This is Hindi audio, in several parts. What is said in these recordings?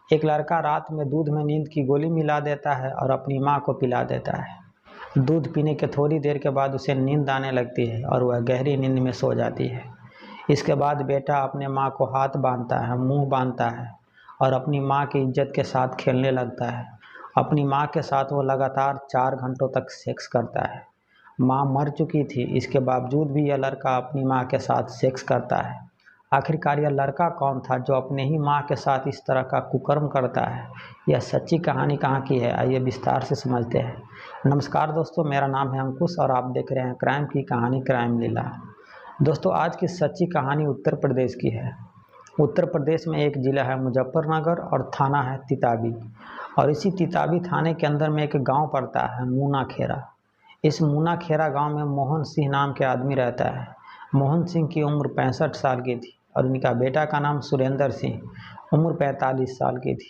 एक लड़का रात में दूध में नींद की गोली मिला देता है और अपनी माँ को पिला देता है। दूध पीने के थोड़ी देर के बाद उसे नींद आने लगती है और वह गहरी नींद में सो जाती है। इसके बाद बेटा अपने माँ को हाथ बांधता है, मुंह बांधता है और अपनी माँ की इज्जत के साथ खेलने लगता है। अपनी माँ के साथ वो लगातार 4 घंटों तक सेक्स करता है। माँ मर चुकी थी, इसके बावजूद भी यह लड़का अपनी माँ के साथ सेक्स करता है। आखिरकार यह लड़का कौन था जो अपने ही माँ के साथ इस तरह का कुकर्म करता है? यह सच्ची कहानी कहाँ की है, आइए विस्तार से समझते हैं। नमस्कार दोस्तों, मेरा नाम है अंकुश और आप देख रहे हैं क्राइम की कहानी क्राइम लीला। दोस्तों, आज की सच्ची कहानी उत्तर प्रदेश की है। उत्तर प्रदेश में एक ज़िला है मुजफ्फरनगर और थाना है तिताबी। और इसी तिताबी थाने के अंदर में एक गांव पड़ता है मूना खेरा। इस मूना खेरा गांव में मोहन सिंह नाम के आदमी रहता है। मोहन सिंह की उम्र 65 साल की थी और उनका बेटा का नाम सुरेंद्र सिंह, उम्र 45 साल की थी।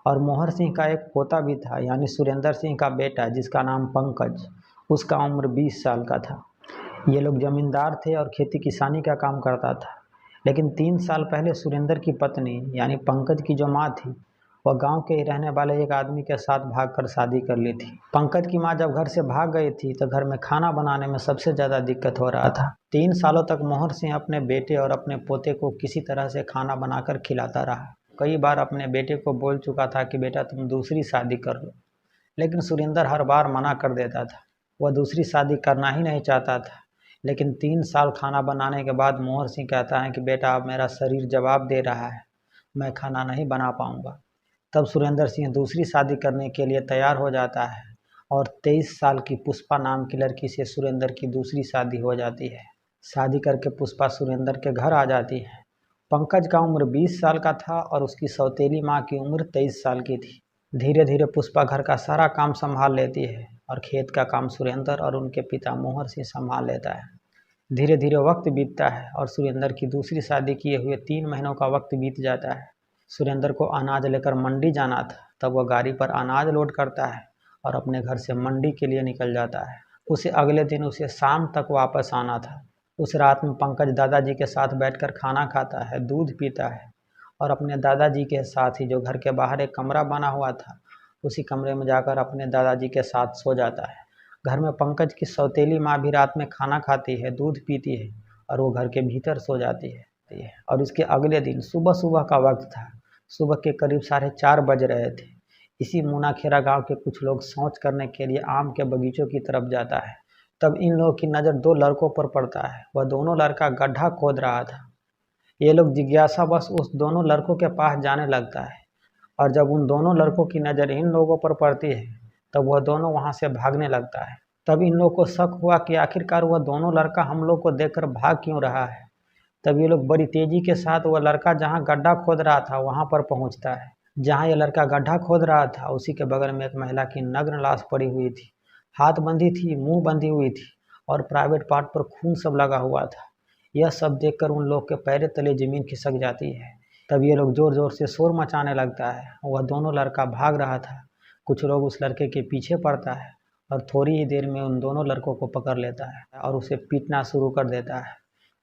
और मोहर सिंह का एक पोता भी था, यानी सुरेंद्र सिंह का बेटा, जिसका नाम पंकज, उसका उम्र 20 साल का था। ये लोग जमींदार थे और खेती किसानी का काम करता था। लेकिन 3 साल पहले सुरेंद्र की पत्नी यानी पंकज की जो माँ थी, वह गांव के ही रहने वाले एक आदमी के साथ भागकर शादी कर ली थी। पंकज की माँ जब घर से भाग गई थी तो घर में खाना बनाने में सबसे ज़्यादा दिक्कत हो रहा था। 3 सालों तक मोहर सिंह अपने बेटे और अपने पोते को किसी तरह से खाना बनाकर खिलाता रहा। कई बार अपने बेटे को बोल चुका था कि बेटा तुम दूसरी शादी कर लो, लेकिन सुरेंद्र हर बार मना कर देता था। वह दूसरी शादी करना ही नहीं चाहता था। लेकिन 3 साल खाना बनाने के बाद मोहर सिंह कहता है कि बेटा अब मेरा शरीर जवाब दे रहा है, मैं खाना नहीं बना पाऊंगा। तब सुरेंद्र सिंह दूसरी शादी करने के लिए तैयार हो जाता है और 23 साल की पुष्पा नाम की लड़की से सुरेंद्र की दूसरी शादी हो जाती है। शादी करके पुष्पा सुरेंद्र के घर आ जाती है। पंकज का उम्र 20 साल का था और उसकी सौतेली माँ की उम्र 23 साल की थी। धीरे धीरे पुष्पा घर का सारा काम संभाल लेती है और खेत का काम सुरेंद्र और उनके पिता मोहर सिंह संभाल लेता है। धीरे धीरे वक्त बीतता है और सुरेंद्र की दूसरी शादी किए हुए 3 महीनों का वक्त बीत जाता है। सुरेंद्र को अनाज लेकर मंडी जाना था, तब वह गाड़ी पर अनाज लोड करता है और अपने घर से मंडी के लिए निकल जाता है। उसे अगले दिन उसे शाम तक वापस आना था। उस रात में पंकज दादाजी के साथ बैठकर खाना खाता है, दूध पीता है और अपने दादाजी के साथ ही जो घर के बाहर एक कमरा बना हुआ था, उसी कमरे में जाकर अपने दादाजी के साथ सो जाता है। घर में पंकज की सौतेली माँ भी रात में खाना खाती है, दूध पीती है और वो घर के भीतर सो जाती है। और इसके अगले दिन सुबह सुबह का वक्त था। सुबह के करीब 4:30 बज रहे थे। इसी मुनाखेरा गांव के कुछ लोग शौच करने के लिए आम के बगीचों की तरफ जाता है। तब इन लोगों की नज़र 2 लड़कों पर पड़ता है। वह दोनों लड़का गड्ढा खोद रहा था। ये लोग जिज्ञासावश उस दोनों लड़कों के पास जाने लगता है और जब उन दोनों लड़कों की नज़र इन लोगों पर पड़ती है तब वह दोनों वहां से भागने लगता है। तब इन लोगों को शक हुआ कि आखिरकार वह दोनों लड़का हम लोग को देखकर भाग क्यों रहा है। तब ये लोग बड़ी तेजी के साथ वह लड़का जहाँ गड्ढा खोद रहा था वहाँ पर पहुँचता है। जहाँ ये लड़का गड्ढा खोद रहा था उसी के बगल में एक महिला की नग्न लाश पड़ी हुई थी। हाथ बंधी थी, मुंह बंधी हुई थी और प्राइवेट पार्ट पर खून सब लगा हुआ था। यह सब देखकर उन लोग के पैर तले जमीन खिसक जाती है। तब ये लोग जोर जोर से शोर मचाने लगता है। वह दोनों लड़का भाग रहा था। कुछ लोग उस लड़के के पीछे पड़ता है और थोड़ी ही देर में उन दोनों लड़कों को पकड़ लेता है और उसे पीटना शुरू कर देता है।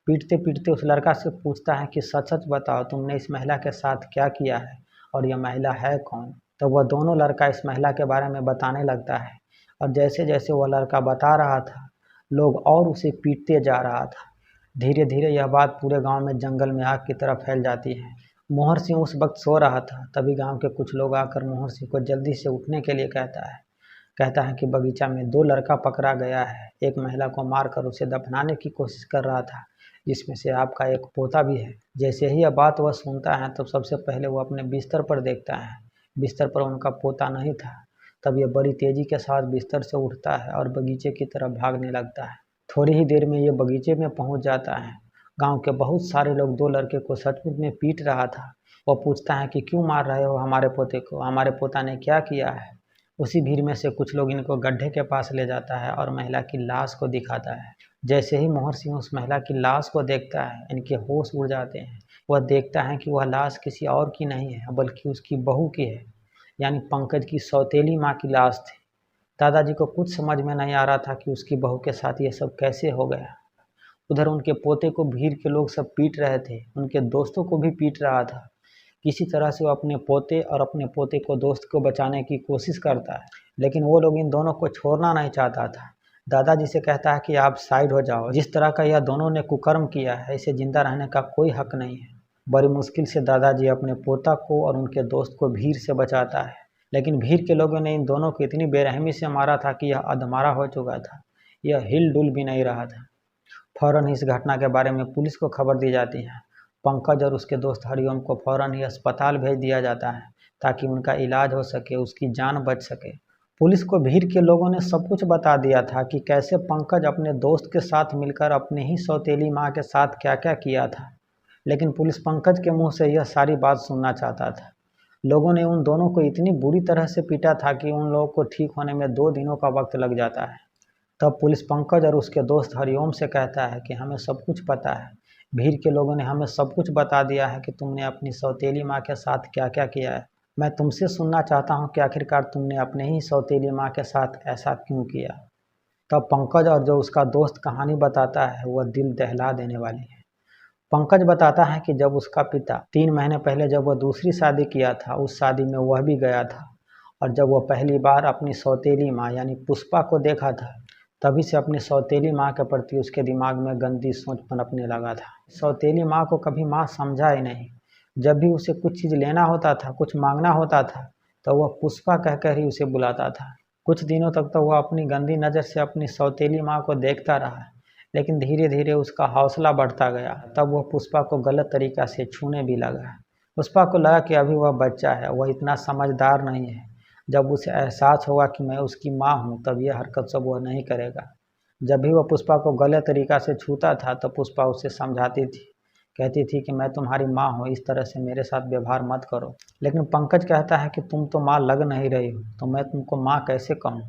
पीटते पीटते उस लड़का से पूछता है कि सच सच बताओ, तुमने इस महिला के साथ क्या किया है और यह महिला है कौन? तो वह दोनों लड़का इस महिला के बारे में बताने लगता है और जैसे जैसे वह लड़का बता रहा था, लोग और उसे पीटते जा रहा था। धीरे धीरे यह बात पूरे गांव में जंगल में आग की तरह फैल जाती है। मोहर सिंह उस वक्त सो रहा था। तभी गांव के कुछ लोग आकर मोहर सिंह को जल्दी से उठने के लिए कहता है कि बगीचा में 2 लड़का पकड़ा गया है। एक महिला को मारकर उसे दफनाने की कोशिश कर रहा था, जिसमें से आपका एक पोता भी है। जैसे ही यह बात वह सुनता है तो सबसे पहले वह अपने बिस्तर पर देखता है। बिस्तर पर उनका पोता नहीं था। तब यह बड़ी तेजी के साथ बिस्तर से उठता है और बगीचे की तरफ भागने लगता है। थोड़ी ही देर में ये बगीचे में पहुंच जाता है। गांव के बहुत सारे लोग 2 लड़के को सचमुच में पीट रहा था। वह पूछता है कि क्यों मार रहे हो हमारे पोते को, हमारे पोता ने क्या किया है। उसी भीड़ में से कुछ लोग इनको गड्ढे के पास ले जाता है और महिला की लाश को दिखाता है। जैसे ही मोहर सिंह उस महिला की लाश को देखता है, इनके होश उड़ जाते हैं। वह देखता है कि वह लाश किसी और की नहीं है बल्कि उसकी बहू की है, यानी पंकज की सौतेली माँ की लाश थी। दादाजी को कुछ समझ में नहीं आ रहा था कि उसकी बहू के साथ ये सब कैसे हो गया। उधर उनके पोते को भीड़ के लोग सब पीट रहे थे, उनके दोस्तों को भी पीट रहा था। किसी तरह से वो अपने पोते और अपने पोते को दोस्त को बचाने की कोशिश करता है, लेकिन वो लोग इन दोनों को छोड़ना नहीं चाहता था। दादाजी से कहता है कि आप साइड हो जाओ, जिस तरह का यह दोनों ने कुकर्म किया है इसे जिंदा रहने का कोई हक नहीं है। बड़ी मुश्किल से दादाजी अपने पोता को और उनके दोस्त को भीड़ से बचाता है, लेकिन भीड़ के लोगों ने इन दोनों को इतनी बेरहमी से मारा था कि यह अधमरा हो चुका था। यह हिल डुल भी नहीं रहा था। फौरन ही इस घटना के बारे में पुलिस को खबर दी जाती है। पंकज और उसके दोस्त हरिओम को फौरन ही अस्पताल भेज दिया जाता है ताकि उनका इलाज हो सके, उसकी जान बच सके। पुलिस को भीड़ के लोगों ने सब कुछ बता दिया था कि कैसे पंकज अपने दोस्त के साथ मिलकर अपने ही सौतेली माँ के साथ क्या क्या किया था, लेकिन पुलिस पंकज के मुंह से यह सारी बात सुनना चाहता था। लोगों ने उन दोनों को इतनी बुरी तरह से पीटा था कि उन लोगों को ठीक होने में 2 दिनों का वक्त लग जाता है। तब पुलिस पंकज और उसके दोस्त हरिओम से कहता है कि हमें सब कुछ पता है, भीड़ के लोगों ने हमें सब कुछ बता दिया है कि तुमने अपनी सौतेली माँ के साथ क्या क्या किया है। मैं तुमसे सुनना चाहता हूँ कि आखिरकार तुमने अपने ही सौतेली माँ के साथ ऐसा क्यों किया। तब पंकज और जो उसका दोस्त कहानी बताता है वह दिल दहला देने वाली है। पंकज बताता है कि जब उसका पिता 3 महीने पहले जब वह दूसरी शादी किया था, उस शादी में वह भी गया था, और जब वह पहली बार अपनी सौतेली माँ यानी पुष्पा को देखा था, तभी से अपनी सौतेली माँ के प्रति उसके दिमाग में गंदी सोच पनपने लगा था। सौतेली माँ को कभी माँ समझा ही नहीं। जब भी उसे कुछ चीज़ लेना होता था, कुछ मांगना होता था, तो वह पुष्पा कहकर ही उसे बुलाता था। कुछ दिनों तक तो वह अपनी गंदी नज़र से अपनी सौतेली माँ को देखता रहा, लेकिन धीरे धीरे उसका हौसला बढ़ता गया। तब वह पुष्पा को गलत तरीक़ा से छूने भी लगा। पुष्पा को लगा कि अभी वह बच्चा है, वह इतना समझदार नहीं है। जब उसे एहसास होगा कि मैं उसकी माँ हूँ, तब यह हरकत सब वह नहीं करेगा। जब भी वह पुष्पा को गलत तरीक़ा से छूता था तो पुष्पा उसे समझाती थी, कहती थी कि मैं तुम्हारी माँ हूँ, इस तरह से मेरे साथ व्यवहार मत करो। लेकिन पंकज कहता है कि तुम तो माँ लग नहीं रही हो, तो मैं तुमको माँ कैसे कहूँ।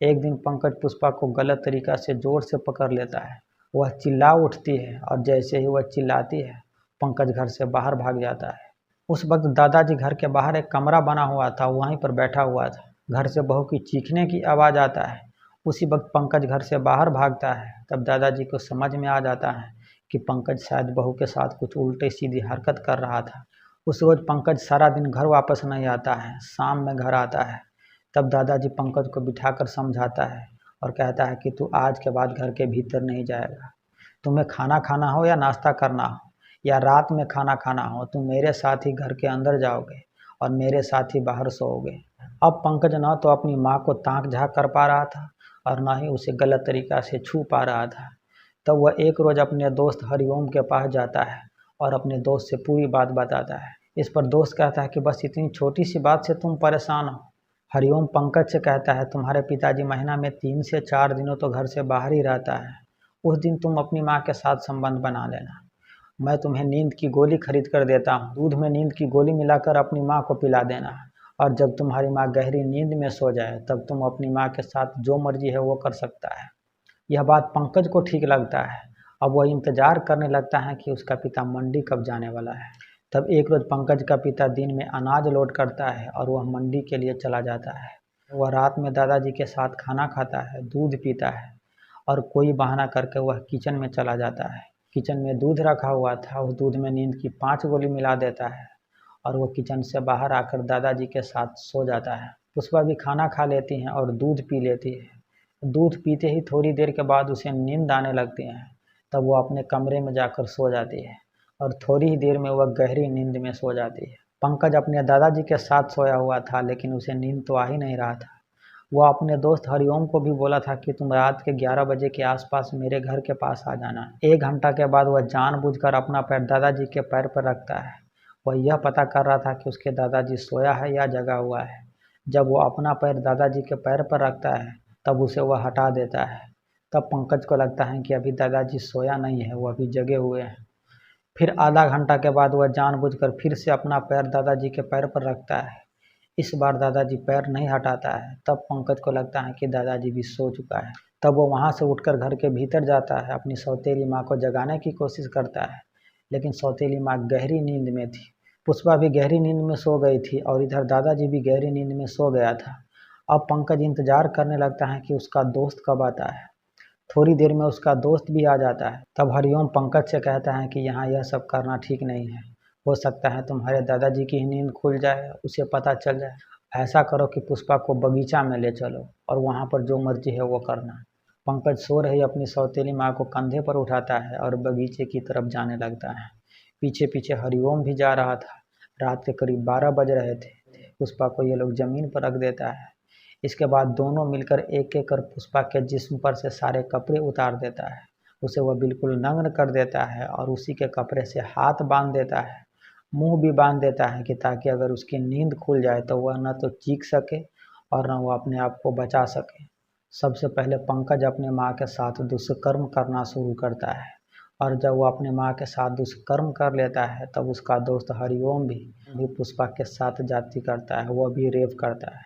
एक दिन पंकज पुष्पा को गलत तरीक़ा से ज़ोर से पकड़ लेता है। वह चिल्ला उठती है और जैसे ही वह चिल्लाती है, पंकज घर से बाहर भाग जाता है। उस वक्त दादाजी घर के बाहर एक कमरा बना हुआ था, वहीं पर बैठा हुआ था। घर से बहू की चीखने की आवाज़ आता है। उसी वक्त पंकज घर से बाहर भागता है। तब दादाजी को समझ में आ जाता है कि पंकज शायद बहू के साथ कुछ उल्टी सीधी हरकत कर रहा था। उस रोज़ पंकज सारा दिन घर वापस नहीं आता है, शाम में घर आता है। तब दादाजी पंकज को बिठाकर समझाता है और कहता है कि तू आज के बाद घर के भीतर नहीं जाएगा। तुम्हें खाना खाना हो या नाश्ता करना हो या रात में खाना खाना हो, तुम मेरे साथ ही घर के अंदर जाओगे और मेरे साथ ही बाहर सोओगे। अब पंकज न तो अपनी माँ को ताक झाँक कर पा रहा था और न ही उसे गलत तरीक़ा से छू पा रहा था। तब वह एक रोज़ अपने दोस्त हरिओम के पास जाता है और अपने दोस्त से पूरी बात बताता है। इस पर दोस्त कहता है कि बस इतनी छोटी सी बात से तुम परेशान हो। हरिओम पंकज से कहता है तुम्हारे पिताजी महीना में 3 से 4 दिनों तो घर से बाहर ही रहता है। उस दिन तुम अपनी माँ के साथ संबंध बना लेना। मैं तुम्हें नींद की गोली खरीद कर देता हूँ, दूध में नींद की गोली मिलाकर अपनी माँ को पिला देना, और जब तुम्हारी माँ गहरी नींद में सो जाए तब तुम अपनी माँ के साथ जो मर्जी है वो कर सकता है। यह बात पंकज को ठीक लगता है। अब वह इंतज़ार करने लगता है कि उसका पिता मंडी कब जाने वाला है। तब एक रोज़ पंकज का पिता दिन में अनाज लोड करता है और वह मंडी के लिए चला जाता है। वह रात में दादाजी के साथ खाना खाता है, दूध पीता है और कोई बहाना करके वह किचन में चला जाता है। किचन में दूध रखा हुआ था, उस दूध में नींद की 5 गोली मिला देता है और वो किचन से बाहर आकर दादाजी के साथ सो जाता है। पुष्पा भी खाना खा लेती हैं और दूध पी लेती है। दूध पीते ही थोड़ी देर के बाद उसे नींद आने लगती है। तब वो अपने कमरे में जाकर सो जाती है और थोड़ी ही देर में वह गहरी नींद में सो जाती है। पंकज अपने दादाजी के साथ सोया हुआ था, लेकिन उसे नींद तो आ ही नहीं रहा था। वह अपने दोस्त हरिओम को भी बोला था कि तुम रात के 11 बजे के आसपास मेरे घर के पास आ जाना। 1 घंटा के बाद वह जानबूझकर अपना पैर दादाजी के पैर पर रखता है। वह यह पता कर रहा था कि उसके दादाजी सोया है या जगा हुआ है। जब वो अपना पैर दादाजी के पैर पर रखता है तब उसे वह हटा देता है। तब पंकज को लगता है कि अभी दादाजी सोया नहीं है, वह अभी जगे हुए हैं। फिर आधा घंटा के बाद वह जानबूझकर फिर से अपना पैर दादाजी के पैर पर रखता है। इस बार दादाजी पैर नहीं हटाता है। तब पंकज को लगता है कि दादाजी भी सो चुका है। तब वो वहाँ से उठकर घर के भीतर जाता है, अपनी सौतेली माँ को जगाने की कोशिश करता है, लेकिन सौतेली माँ गहरी नींद में थी। पुष्पा भी गहरी नींद में सो गई थी और इधर दादाजी भी गहरी नींद में सो गया था। अब पंकज इंतजार करने लगता है कि उसका दोस्त कब आता है। थोड़ी देर में उसका दोस्त भी आ जाता है। तब हरिओम पंकज से कहता है कि यहाँ यह सब करना ठीक नहीं है। हो सकता है तुम्हारे दादाजी की ही नींद खुल जाए, उसे पता चल जाए। ऐसा करो कि पुष्पा को बगीचा में ले चलो और वहाँ पर जो मर्जी है वो करना। पंकज सो रही अपनी सौतेली माँ को कंधे पर उठाता है और बगीचे की तरफ जाने लगता है। पीछे पीछे हरिओम भी जा रहा था। रात के करीब 12 बज रहे थे। पुष्पा को ये लोग जमीन पर रख देता है। इसके बाद दोनों मिलकर एक एक कर पुष्पा के जिस्म पर से सारे कपड़े उतार देता है। उसे वह बिल्कुल नग्न कर देता है और उसी के कपड़े से हाथ बांध देता है, मुंह भी बांध देता है कि ताकि अगर उसकी नींद खुल जाए तो वह न तो चीख सके और न वह अपने आप को बचा सके। सबसे पहले पंकज अपने माँ के साथ दुष्कर्म करना शुरू करता है और जब वह अपने माँ के साथ दुष्कर्म कर लेता है तब उसका दोस्त हरिओम भी पुष्पा के साथ जाति करता है, वह भी रेप करता है।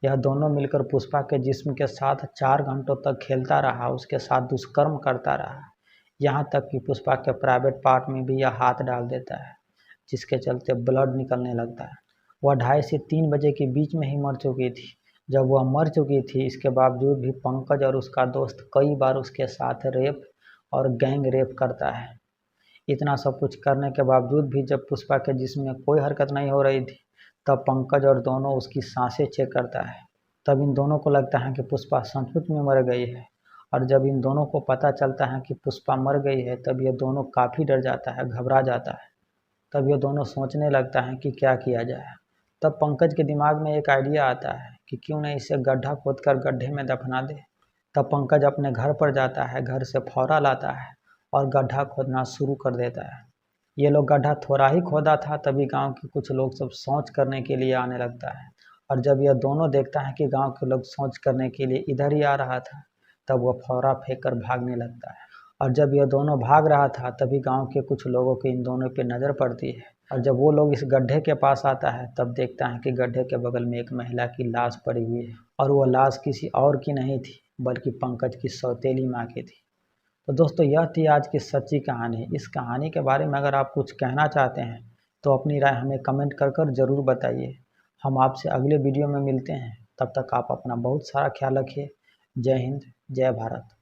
यह दोनों मिलकर पुष्पा के जिस्म के साथ 4 घंटों तक खेलता रहा, उसके साथ दुष्कर्म करता रहा, यहाँ तक कि पुष्पा के प्राइवेट पार्ट में भी यह हाथ डाल देता है, जिसके चलते ब्लड निकलने लगता है। वह 2:30 से 3 बजे के बीच में ही मर चुकी थी। जब वह मर चुकी थी, इसके बावजूद भी पंकज और उसका दोस्त कई बार उसके साथ रेप और गैंग रेप करता है। इतना सब कुछ करने के बावजूद भी जब पुष्पा के जिस्म में कोई हरकत नहीं हो रही थी, तब पंकज और दोनों उसकी सांसें चेक करता है। तब इन दोनों को लगता है कि पुष्पा सचमुच में मर गई है, और जब इन दोनों को पता चलता है कि पुष्पा मर गई है तब ये दोनों काफ़ी डर जाता है, घबरा जाता है। तब ये दोनों सोचने लगता है कि क्या किया जाए। तब पंकज के दिमाग में एक आइडिया आता है कि क्यों न इसे गड्ढा खोदकर गड्ढे में दफना दे। तब पंकज अपने घर पर जाता है, घर से फावड़ा लाता है और गड्ढा खोदना शुरू कर देता है। ये लोग गड्ढा थोड़ा ही खोदा था तभी गांव के कुछ लोग सब शौच करने के लिए आने लगता है, और जब यह दोनों देखता है कि गांव के लोग शौच करने के लिए इधर ही आ रहा था, तब वह फावड़ा फेंक कर भागने लगता है। और जब यह दोनों भाग रहा था तभी गांव के कुछ लोगों की इन दोनों पे नज़र पड़ती है, और जब वो लोग इस गड्ढे के पास आता है तब देखता है कि गड्ढे के बगल में एक महिला की लाश पड़ी हुई है, और वो लाश किसी और की नहीं थी बल्कि पंकज की सौतेली माँ की थी। तो दोस्तों, यह थी आज की सच्ची कहानी। इस कहानी के बारे में अगर आप कुछ कहना चाहते हैं तो अपनी राय हमें कमेंट कर ज़रूर बताइए। हम आपसे अगले वीडियो में मिलते हैं। तब तक आप अपना बहुत सारा ख्याल रखिए। जय हिंद, जय भारत।